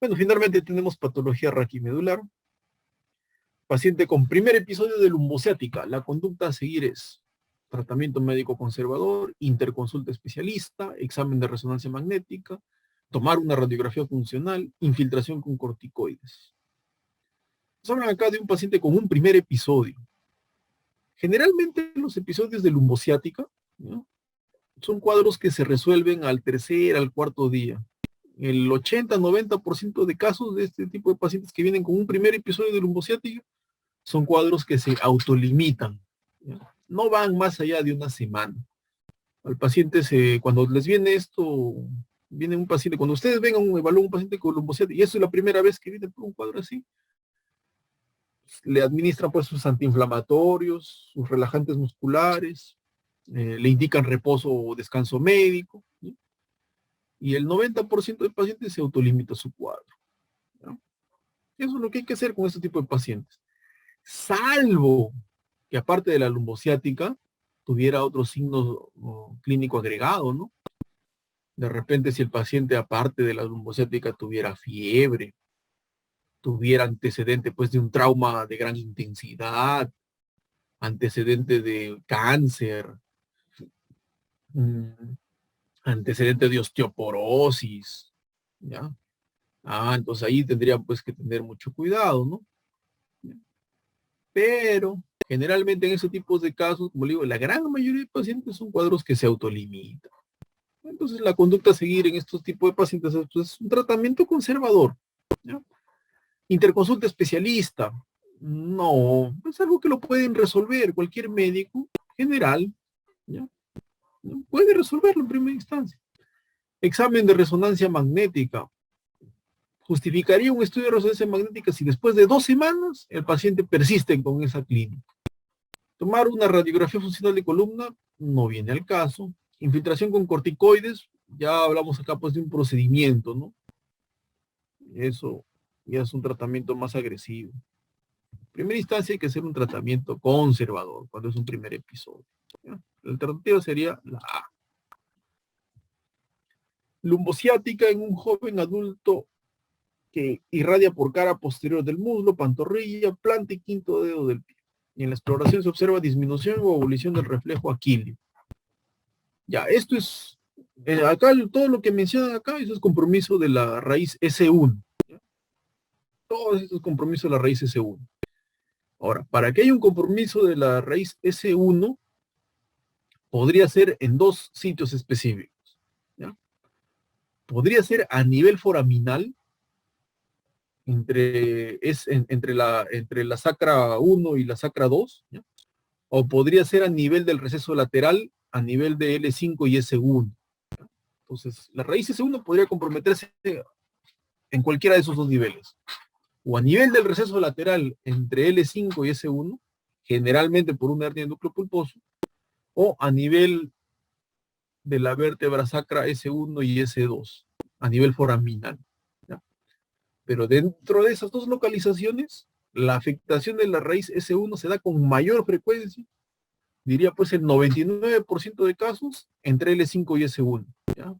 Bueno, finalmente tenemos patología raquimedular. Paciente con primer episodio de lumbociática. La conducta a seguir es tratamiento médico conservador, interconsulta especialista, examen de resonancia magnética, tomar una radiografía funcional, infiltración con corticoides. Nos hablan acá de un paciente con un primer episodio. Generalmente los episodios de lumbociática, ¿no?, son cuadros que se resuelven al tercer, al cuarto día. El 80-90% de casos de este tipo de pacientes que vienen con un primer episodio de lumbociática son cuadros que se autolimitan, ¿ya? No van más allá de una semana. Al paciente cuando les viene esto, viene un paciente, cuando ustedes vengan a evaluar un paciente con lumbociática, y eso es la primera vez que viene por un cuadro así, le administran pues sus antiinflamatorios, sus relajantes musculares, le indican reposo o descanso médico, ¿sí? Y el 90% de pacientes se autolimita su cuadro, ¿no? Eso es lo que hay que hacer con este tipo de pacientes. Salvo que aparte de la lumbociática tuviera otro signo clínico agregado, ¿no? De repente si el paciente aparte de la lumbociática tuviera fiebre, tuviera antecedente pues de un trauma de gran intensidad, antecedente de cáncer, mm, antecedente de osteoporosis, ¿ya? Entonces ahí tendrían pues que tener mucho cuidado, ¿no? Pero generalmente en ese tipo de casos, como le digo, la gran mayoría de pacientes son cuadros que se autolimitan. Entonces la conducta a seguir en estos tipos de pacientes es un tratamiento conservador, ¿ya? Interconsulta especialista, no, es algo que lo pueden resolver cualquier médico general, ¿ya? ¿No? Puede resolverlo en primera instancia. Examen de resonancia magnética. Justificaría un estudio de resonancia magnética si después de 2 semanas el paciente persiste con esa clínica. Tomar una radiografía funcional de columna no viene al caso. Infiltración con corticoides, ya hablamos acá pues de un procedimiento, ¿no? Eso ya es un tratamiento más agresivo. En primera instancia hay que hacer un tratamiento conservador cuando es un primer episodio, ¿ya? La alternativa sería la A. Lumbociática en un joven adulto que irradia por cara posterior del muslo, pantorrilla, planta y quinto dedo del pie. Y en la exploración se observa disminución o abolición del reflejo aquileo. Ya, esto es, acá todo lo que mencionan acá, eso es compromiso de la raíz S1. ¿Ya? Todo esto es compromiso de la raíz S1. Ahora, para que haya un compromiso de la raíz S1, podría ser en dos sitios específicos, ¿ya? Podría ser a nivel foraminal, entre la sacra 1 y la sacra 2, ¿ya? O podría ser a nivel del receso lateral, a nivel de L5 y S1. ¿Ya? Entonces, la raíz S1 podría comprometerse en cualquiera de esos dos niveles. O a nivel del receso lateral entre L5 y S1, generalmente por una hernia de núcleo pulposo, o a nivel de la vértebra sacra S1 y S2, a nivel foraminal, ¿ya? Pero dentro de esas dos localizaciones, la afectación de la raíz S1 se da con mayor frecuencia, diría pues el 99% de casos, entre L5 y S1, ¿ya?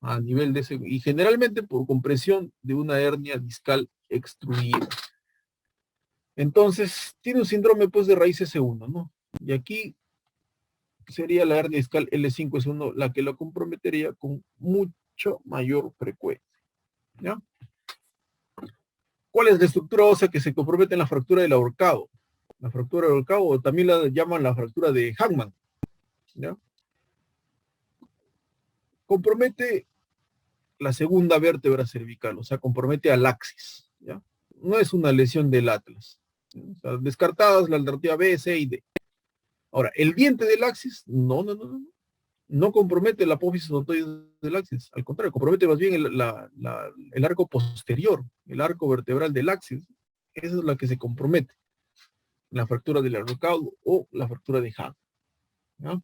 A nivel de ese, y generalmente por compresión de una hernia discal extruida. Entonces, tiene un síndrome pues de raíz S1, ¿no? Y aquí sería la hernia discal L5S1 la que lo comprometería con mucho mayor frecuencia, ¿ya? ¿Cuál es la estructura ósea que se compromete en la fractura del ahorcado? La fractura del ahorcado también la llaman la fractura de Hangman, ¿ya? Compromete la segunda vértebra cervical, o sea, compromete al axis, ¿ya? No es una lesión del atlas, ¿ya? O sea, descartadas la alternativa B, C y D. Ahora, el diente del axis, no compromete la apófisis odontoide del axis, al contrario, compromete más bien el arco posterior, el arco vertebral del axis. Esa es la que se compromete, la fractura del ahorcado o la fractura de Hahn, ¿no?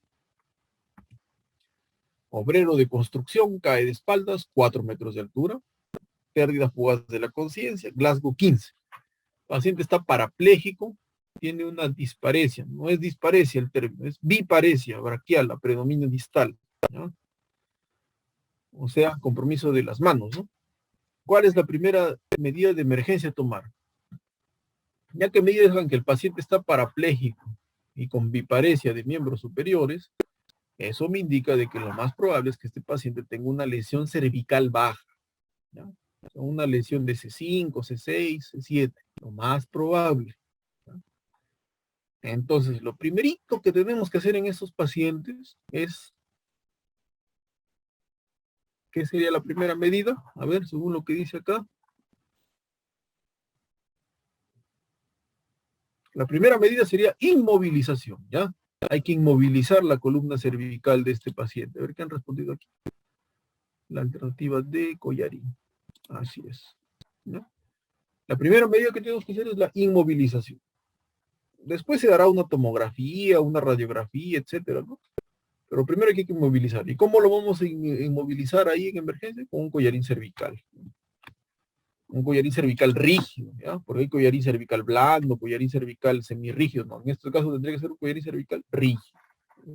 Obrero de construcción cae de espaldas, 4 metros de altura, pérdida fugaz de la conciencia, Glasgow 15. El paciente está parapléjico, tiene una disparesia, no es disparesia el término, es biparesia braquial, la predominio distal, ¿no? O sea, compromiso de las manos, ¿no? ¿Cuál es la primera medida de emergencia a tomar? Ya que me digan que el paciente está parapléjico y con biparesia de miembros superiores, eso me indica de que lo más probable es que este paciente tenga una lesión cervical baja, ¿ya? O sea, una lesión de C5, C6, C7, lo más probable, ¿ya? Entonces, lo primerito que tenemos que hacer en esos pacientes es, ¿qué sería la primera medida? A ver, según lo que dice acá. La primera medida sería inmovilización, ¿ya? Hay que inmovilizar la columna cervical de este paciente. A ver qué han respondido aquí. La alternativa de Collarín. Así es, ¿no? La primera medida que tenemos que hacer es la inmovilización. Después se dará una tomografía, una radiografía, etcétera, ¿no? Pero primero hay que inmovilizar. ¿Y cómo lo vamos a inmovilizar ahí en emergencia? Con un collarín cervical. Un collarín cervical rígido, ¿ya? Porque hay collarín cervical blando, collarín cervical semirrígido, ¿no? En este caso tendría que ser un collarín cervical rígido.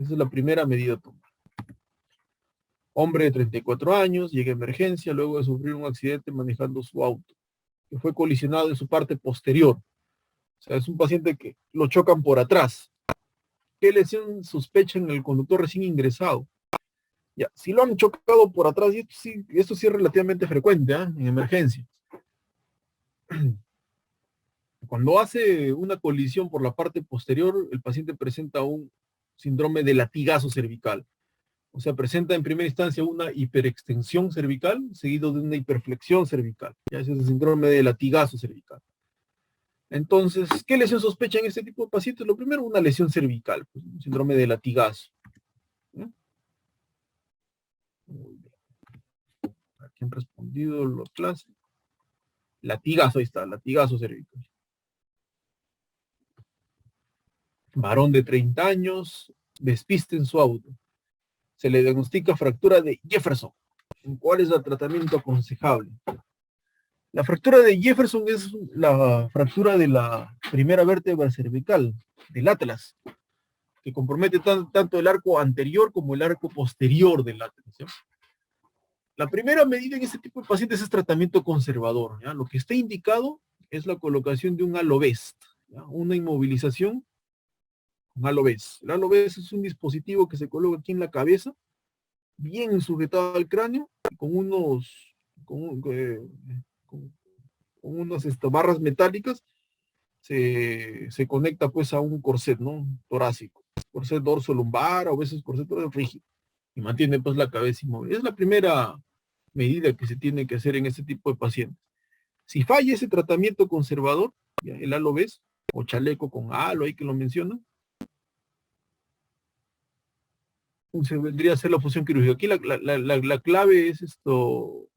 Esa es la primera medida a tomar. Hombre de 34 años, llega a emergencia luego de sufrir un accidente manejando su auto, que fue colisionado en su parte posterior. O sea, es un paciente que lo chocan por atrás. ¿Qué lesión sospecha en el conductor recién ingresado? Ya, si lo han chocado por atrás, y esto sí es relativamente frecuente, ¿eh? En emergencia. Cuando hace una colisión por la parte posterior, el paciente presenta un síndrome de latigazo cervical. O sea, presenta en primera instancia una hiperextensión cervical, seguido de una hiperflexión cervical. Ya ese es el síndrome de latigazo cervical. Entonces, ¿qué lesión sospecha en este tipo de pacientes? Lo primero, una lesión cervical, pues, un síndrome de latigazo. ¿No? Muy bien. Aquí han respondido los clases. Latigazo, ahí está, latigazo cervical. Varón de 30 años, despiste en su auto. Se le diagnostica fractura de Jefferson. ¿Cuál es el tratamiento aconsejable? La fractura de Jefferson es la fractura de la primera vértebra cervical, del atlas, que compromete tanto el arco anterior como el arco posterior del atlas, ¿sí? La primera medida en este tipo de pacientes es tratamiento conservador, ¿ya? Lo que está indicado es la colocación de un Allovest, ¿ya? Una inmovilización con Allovest. El Allovest es un dispositivo que se coloca aquí en la cabeza, bien sujetado al cráneo, con unos, con, con unas barras metálicas, se conecta pues a un corset, ¿no? Torácico, corset dorso lumbar, o a veces corset rígido, y mantiene pues la cabeza inmóvil. Es la primera medida que se tiene que hacer en este tipo de pacientes. Si falla ese tratamiento conservador, ya, el halo ves, o chaleco con halo, ahí que lo mencionan, se vendría a ser la función quirúrgica. Aquí la clave es esto,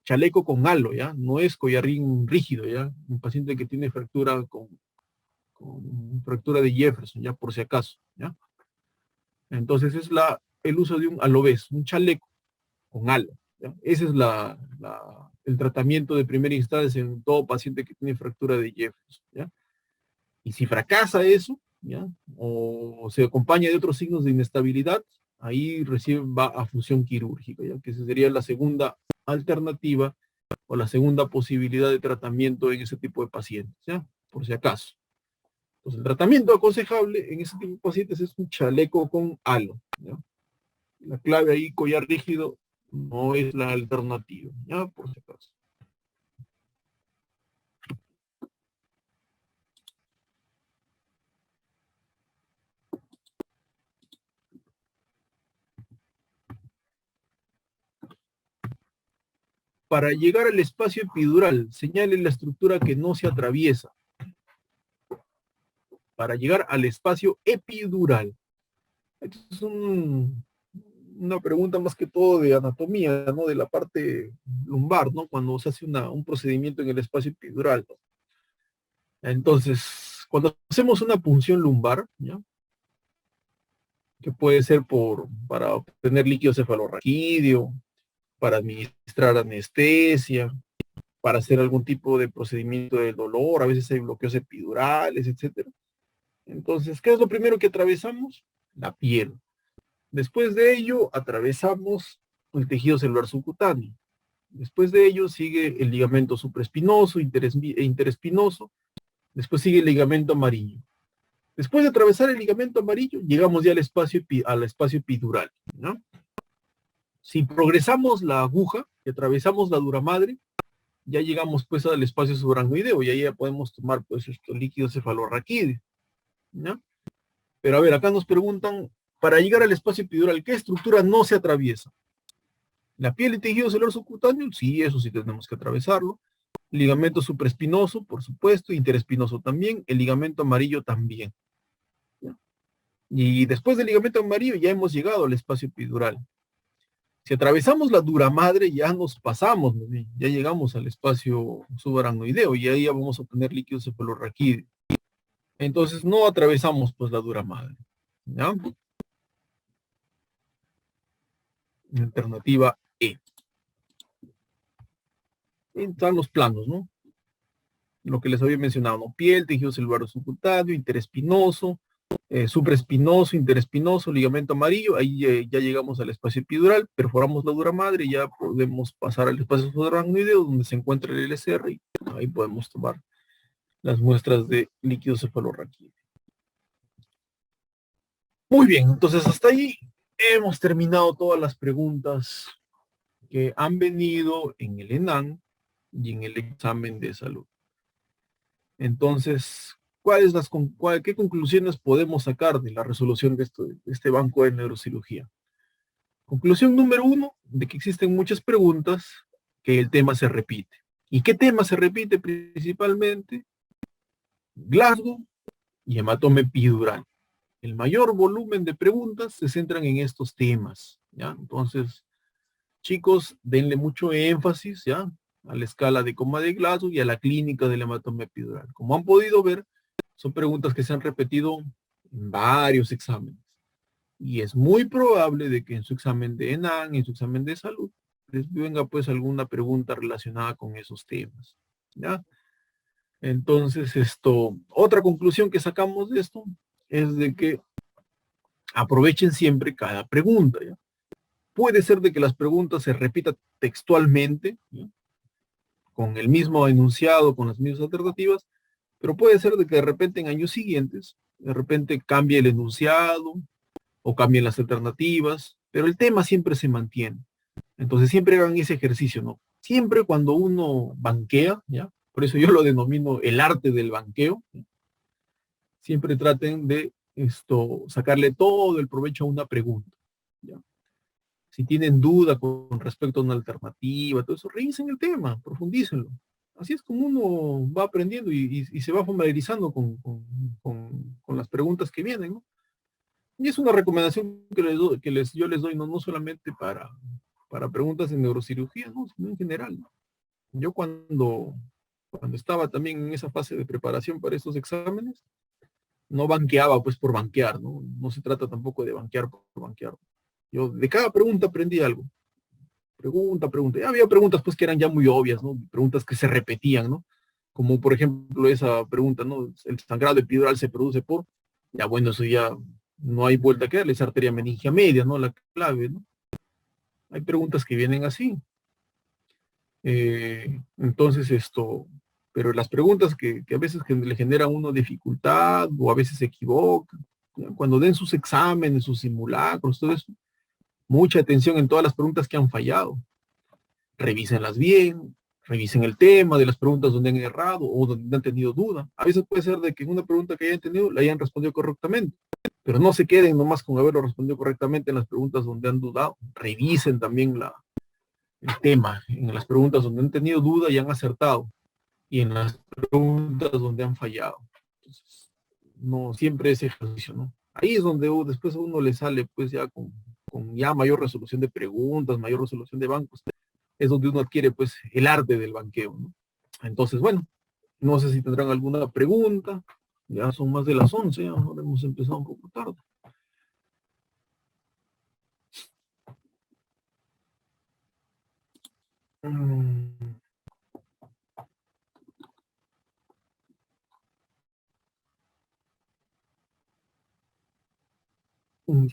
chaleco con halo, ¿ya? No es collarín rígido, ¿ya? Un paciente que tiene fractura con fractura de Jefferson, ¿ya? Por si acaso, ¿ya? Entonces es el uso de un aloves, un chaleco con halo, ¿ya? Ese es el tratamiento de primera instancia en todo paciente que tiene fractura de Jefferson, ¿ya? Y si fracasa eso, ¿ya? O se acompaña de otros signos de inestabilidad, ahí recién va a función quirúrgica, ¿ya? Que esa sería la segunda alternativa o la segunda posibilidad de tratamiento en ese tipo de pacientes, ¿ya? Por si acaso. Entonces, el tratamiento aconsejable en ese tipo de pacientes es un chaleco con halo, ¿ya? La clave ahí, collar rígido, no es la alternativa, ¿ya? Por si acaso. Para llegar al espacio epidural, señale la estructura que no se atraviesa. Para llegar al espacio epidural. Esto es una pregunta más que todo de anatomía, ¿no? De la parte lumbar, ¿no? Cuando se hace un procedimiento en el espacio epidural, ¿no? Entonces, cuando hacemos una punción lumbar, ¿ya? Que puede ser para obtener líquido cefalorraquídeo, para administrar anestesia, para hacer algún tipo de procedimiento de dolor, a veces hay bloqueos epidurales, etcétera. Entonces, ¿qué es lo primero que atravesamos? La piel. Después de ello, atravesamos el tejido celular subcutáneo. Después de ello sigue el ligamento supraespinoso e interespinoso. Después sigue el ligamento amarillo. Después de atravesar el ligamento amarillo, llegamos ya al espacio epidural, ¿no? Si progresamos la aguja y atravesamos la dura madre, ya llegamos pues al espacio subaracnoideo y ahí ya podemos tomar pues estos líquidos cefalorraquídeos, ¿no? Pero a ver, acá nos preguntan, para llegar al espacio epidural, ¿qué estructura no se atraviesa? La piel y tejido celular subcutáneo, sí, eso sí tenemos que atravesarlo. Ligamento supraespinoso, por supuesto, interespinoso también, el ligamento amarillo también. ¿Ya? Y después del ligamento amarillo ya hemos llegado al espacio epidural. Si atravesamos la dura madre, ya nos pasamos, ¿no? Ya llegamos al espacio subaracnoideo y ahí ya vamos a obtener líquido cefalorraquídeo. Entonces no atravesamos pues la dura madre. ¿Ya? Alternativa E. Están los planos, ¿no? Lo que les había mencionado, ¿no? Piel, tejido celular subcutáneo, interespinoso, supraespinoso, interespinoso, ligamento amarillo, ahí ya llegamos al espacio epidural, perforamos la dura madre y ya podemos pasar al espacio subaracnoideo donde se encuentra el LSR y ahí podemos tomar las muestras de líquido cefalorraquídeo. Muy bien, entonces hasta ahí hemos terminado todas las preguntas que han venido en el ENAN y en el examen de salud. Entonces, ¿qué conclusiones podemos sacar de la resolución de este banco de neurocirugía? Conclusión número 1, de que existen muchas preguntas que el tema se repite. ¿Y qué tema se repite principalmente? Glasgow y hematoma epidural. El mayor volumen de preguntas se centran en estos temas, ¿ya? Entonces, chicos, denle mucho énfasis, ¿ya? A la escala de coma de Glasgow y a la clínica del hematoma epidural. Como han podido ver, son preguntas que se han repetido en varios exámenes. Y es muy probable de que en su examen de ENAN, en su examen de salud, les venga pues alguna pregunta relacionada con esos temas, ¿ya? Entonces, otra conclusión que sacamos de esto es de que aprovechen siempre cada pregunta, ¿ya? Puede ser de que las preguntas se repitan textualmente, ¿ya? Con el mismo enunciado, con las mismas alternativas, pero puede ser de que de repente en años siguientes, de repente cambie el enunciado o cambien las alternativas, pero el tema siempre se mantiene. Entonces siempre hagan ese ejercicio, ¿no? Siempre cuando uno banquea, ¿ya? Por eso yo lo denomino el arte del banqueo, ¿ya? Siempre traten de sacarle todo el provecho a una pregunta, ¿ya? Si tienen duda con respecto a una alternativa, todo eso, revisen el tema, profundícenlo. Así es como uno va aprendiendo y se va familiarizando con las preguntas que vienen, ¿no? Y es una recomendación yo les doy, no solamente para preguntas de neurocirugía, ¿no? Sino en general, ¿no? Yo cuando estaba también en esa fase de preparación para estos exámenes, no banqueaba pues por banquear, ¿no? No se trata tampoco de banquear por banquear. Yo de cada pregunta aprendí algo. Pregunta. Y había preguntas pues que eran ya muy obvias, ¿no? Preguntas que se repetían, ¿no? Como por ejemplo esa pregunta, ¿no? El sangrado epidural se produce por, ya bueno, eso ya no hay vuelta que darle, es arteria meningia media, ¿no? La clave, ¿no? Hay preguntas que vienen así. Entonces pero las preguntas que a veces le generan a uno dificultad o a veces se equivoca, ¿ya? Cuando den sus exámenes, sus simulacros, todo eso, mucha atención en todas las preguntas que han fallado. Revísenlas bien, revisen el tema de las preguntas donde han errado o donde han tenido duda. A veces puede ser de que en una pregunta que hayan tenido la hayan respondido correctamente, pero no se queden nomás con haberlo respondido correctamente en las preguntas donde han dudado. Revisen también el tema, en las preguntas donde han tenido duda y han acertado, y en las preguntas donde han fallado. Entonces, no siempre ese ejercicio, ¿no? Ahí es donde después a uno le sale pues ya con ya mayor resolución de preguntas, mayor resolución de bancos, es donde uno adquiere pues el arte del banqueo, ¿no? Entonces, bueno, no sé si tendrán alguna pregunta. Ya son más de las 11, ahora hemos empezado un poco tarde.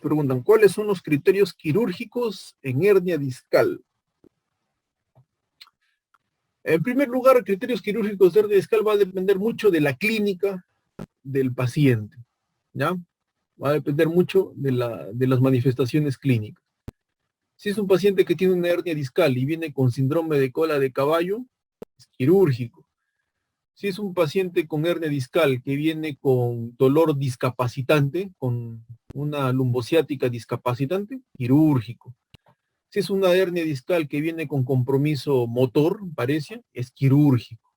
Preguntan, ¿cuáles son los criterios quirúrgicos en hernia discal? En primer lugar, criterios quirúrgicos de hernia discal va a depender mucho de la clínica del paciente, ¿ya? Va a depender mucho de las manifestaciones clínicas. Si es un paciente que tiene una hernia discal y viene con síndrome de cola de caballo, es quirúrgico. Si es un paciente con hernia discal que viene con dolor discapacitante, con una lumbociática discapacitante, quirúrgico. Si es una hernia discal que viene con compromiso motor, parece, es quirúrgico,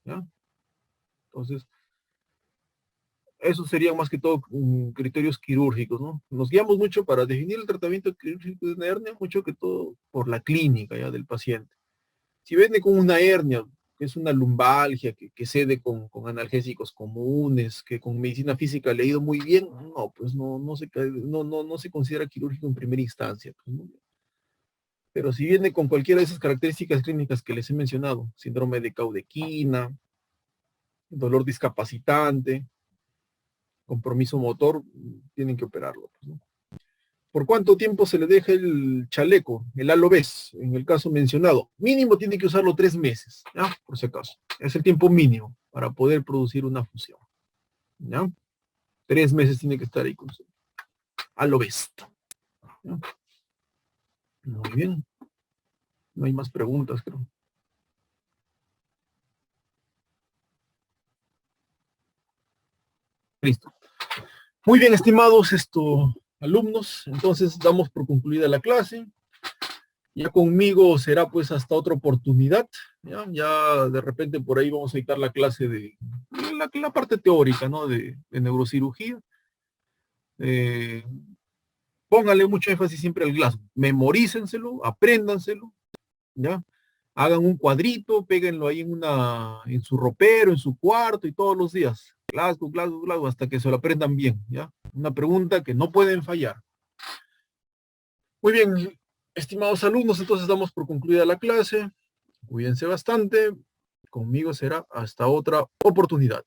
¿ya? Entonces, esos serían más que todo criterios quirúrgicos, ¿no? Nos guiamos mucho para definir el tratamiento quirúrgico de una hernia, mucho que todo por la clínica ya del paciente. Si viene con una hernia, que es una lumbalgia, que cede con analgésicos comunes, que con medicina física le ha ido muy bien, no, pues no se considera quirúrgico en primera instancia. Pues, ¿no? Pero si viene con cualquiera de esas características clínicas que les he mencionado, síndrome de Caudequina, dolor discapacitante, compromiso motor, tienen que operarlo. Pues, ¿no? ¿Por cuánto tiempo se le deja el chaleco, el aloves, en el caso mencionado? Mínimo tiene que usarlo 3 meses, ¿ya? Por si acaso. Es el tiempo mínimo para poder producir una fusión, ¿ya? 3 meses tiene que estar ahí con su aloves. ¿Ya? Muy bien. No hay más preguntas, creo. Listo. Muy bien, estimados alumnos. Entonces damos por concluida la clase. Ya conmigo será pues hasta otra oportunidad. Ya de repente por ahí vamos a editar la clase de la parte teórica, ¿no? De neurocirugía. Eh, Pónganle mucho énfasis siempre al Glasgow. Memorícenselo, apréndanselo, ¿ya? Hagan un cuadrito, péguenlo ahí en su ropero, en su cuarto y todos los días. Glasgow, Glasgow, Glasgow, hasta que se lo aprendan bien, ¿ya? Una pregunta que no pueden fallar. Muy bien, estimados alumnos, entonces damos por concluida la clase. Cuídense bastante. Conmigo será hasta otra oportunidad.